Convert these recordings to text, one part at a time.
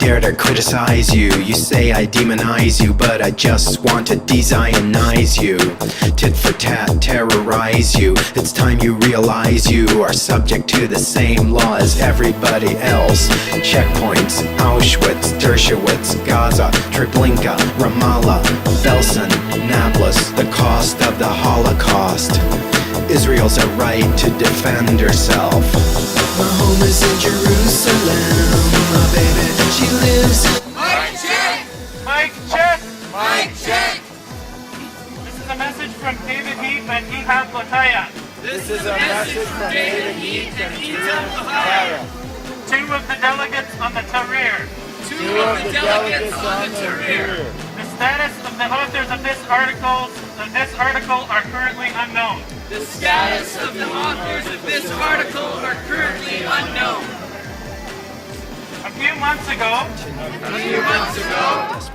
dare to criticize you. You say I demonize you, but I just want to de-Zionize you. Tit for tat, terrorize you. It's time you realize you are subject to the same law as everybody else. Checkpoints, Auschwitz, Dershowitz, Gaza, Treblinka, Ramallah, Belsen, Nablus, the cost of the Holocaust. Israel's a right to defend herself. My home is in Jerusalem, my baby, she lives. Mic check! Mic check! Mic check! This is a message from David Heath and Ehab Flotilla. This is a message from David Heath and Ehab Flotilla. Two of the delegates on the Tahrir. Two of the delegates on the Tahrir. The status of the authors of this article are currently unknown. The status of the authors of this article are currently unknown. A few months ago,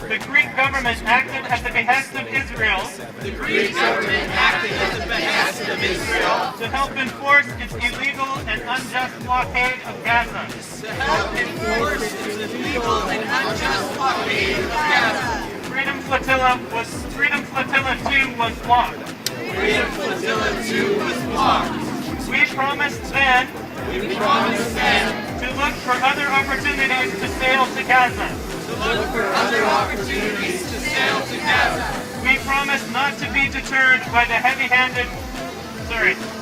the Greek government acted at the behest of Israel The Greek government acted at the behest of Israel to help enforce its illegal and unjust blockade of Gaza. to help enforce its illegal and unjust blockade of Gaza. Freedom Flotilla 2 was blocked. Freedom Flotilla 2 was blocked. We promised then We promised then to look for other opportunities to sail to Gaza. to look for other opportunities to sail to Gaza. We promised not to be deterred by the heavy-handed.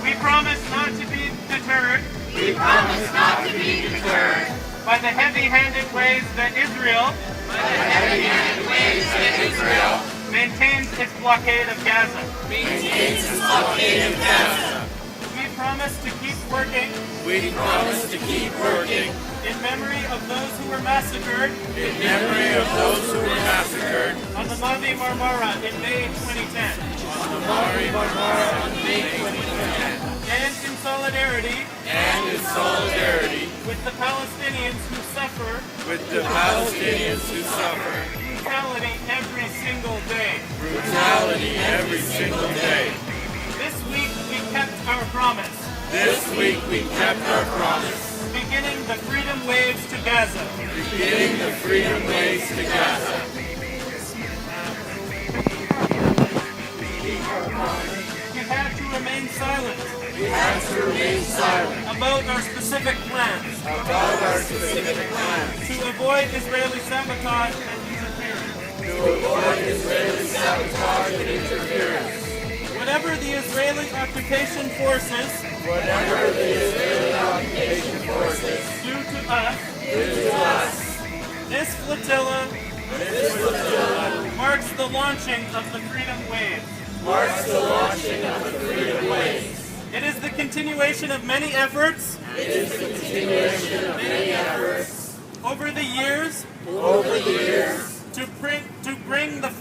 We promised not to be deterred We promised not to be deterred by the heavy-handed ways that Israel by the heavy-handed ways that Israel maintains its blockade of Gaza. maintains its blockade of Gaza. We promised to keep working We promise to keep working in memory of those who were massacred in memory of those who were massacred on the Mavi Marmara in May 2010, on the Mari Marmara on May 2010, and in solidarity and in solidarity with the Palestinians who suffer with the Palestinians who suffer brutality every single day. brutality every single day. This week we kept our promise, This week we kept our promise, beginning the freedom waves to Gaza. beginning the freedom waves to Gaza. We had to remain silent We had to remain silent about our specific plans about our specific plans to avoid Israeli sabotage and interference. to avoid Israeli sabotage and interference. Whatever the Israeli occupation forces Whatever the Israeli occupation forces do to us, do to us, this flotilla this flotilla marks the launching of the freedom waves. marks the launching of the freedom waves. It is the continuation of many efforts It is the continuation of many efforts over the years over the years to bring the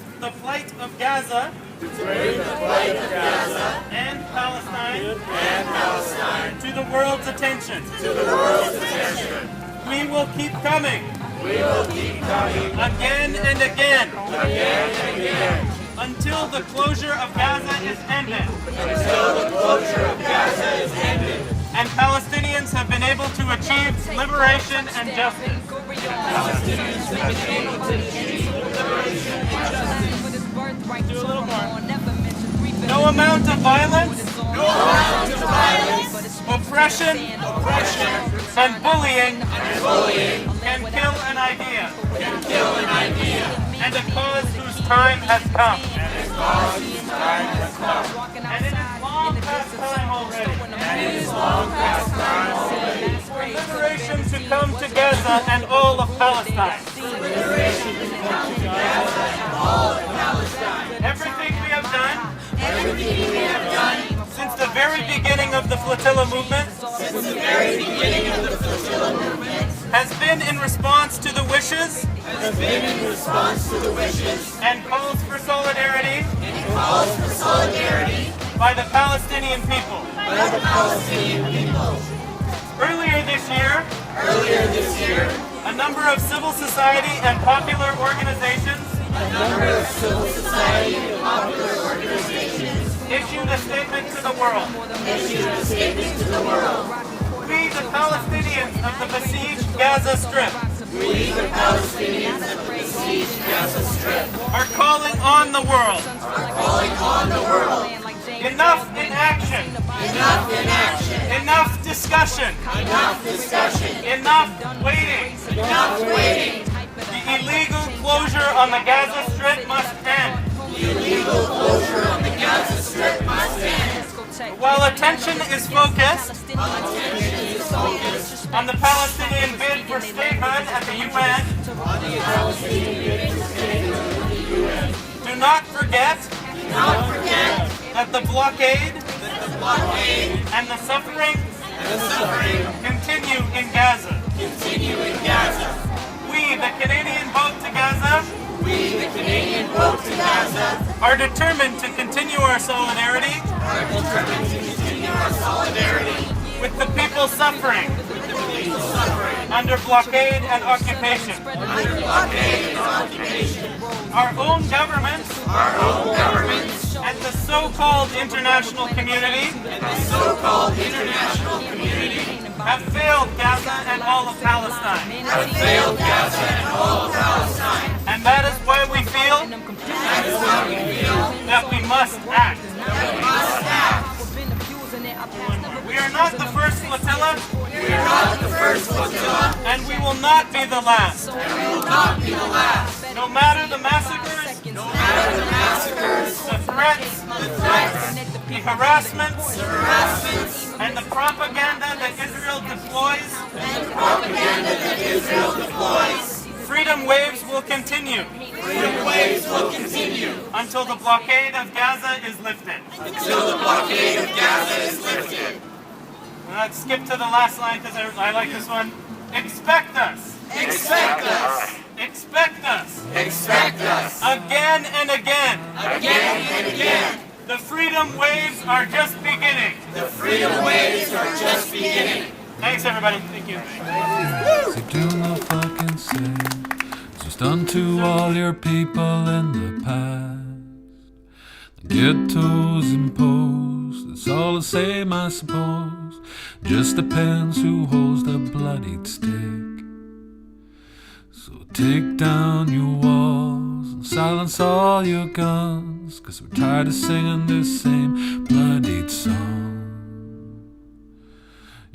plight of Gaza to bring the plight of Gaza and Palestine and Palestine to the world's attention. to the world's attention. We will keep coming We will keep coming again and again again and again until the closure of Gaza is ended until the closure of Gaza is ended and Palestinians have been able to achieve liberation and justice. Palestinians have been able to achieve liberation and justice. Do a little more. No amount of violence, No amount of violence, oppression, and bullying can kill an idea can kill an idea and a cause whose time has come. and cause whose time has come. And it is long past time already And it is long past time already for liberation to come to Gaza and all of Palestine. liberation to come to Gaza and all of Palestine. Everything we have done Everything we have done since the very beginning of the Flotilla movement since the very beginning of the Flotilla movement has been in response to the wishes has been in response to the wishes and calls for solidarity and calls for solidarity by the Palestinian people. by the Palestinian people. Earlier this year, a number of civil society and popular organizations A number of civil society and popular organizations issued a statement to the world. issued a statement to the world. We, the Palestinians of the besieged Gaza Strip, are calling on the world. Enough inaction. Enough discussion. Enough waiting. The illegal closure on the Gaza Strip must end. While attention is focused on the Palestinian bid for statehood at the UN, do not forget that the blockade and the suffering continue in Gaza. We, the Canadian Vote to Gaza, are determined to continue our solidarity with the people suffering under blockade and occupation. Our own governments and the so-called international community have failed Gaza and all of Palestine. And that is why we feel that we must act. We are not the first flotilla, and we will not be the last. No matter the massacres, the threats, the harassments, and the propaganda that Israel deploys, freedom waves will continue. Until the blockade of Gaza is lifted. Let's skip to the last line because I like this one. Expect us. Expect us. Again and again. The freedom waves are just beginning. Thanks, everybody. Thank you. So do no fucking say, just unto all your people in the past. The ghettos imposed, it's all the same, I suppose. Just depends who holds the bloodied stick. So take down your walls and silence all your guns, 'cause we're tired of singing this same bloodied song.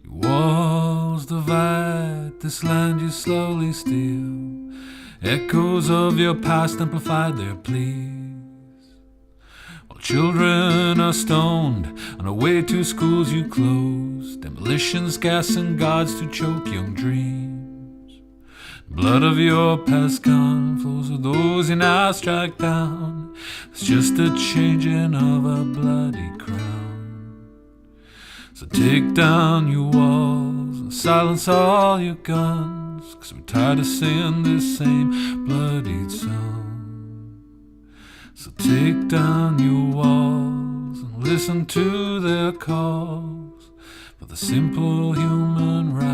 Your walls divide, this land you slowly steal. Echoes of your past amplify their pleas. While children are stoned on the way to schools you close, demolitions, gas and guards to choke young dreams. Blood of your past gun flows with those you now strike down. It's just a changing of a bloody crown. So take down your walls and silence all your guns, 'cause we're tired of singing this same bloodied song. So take down your walls and listen to their calls for the simple human right.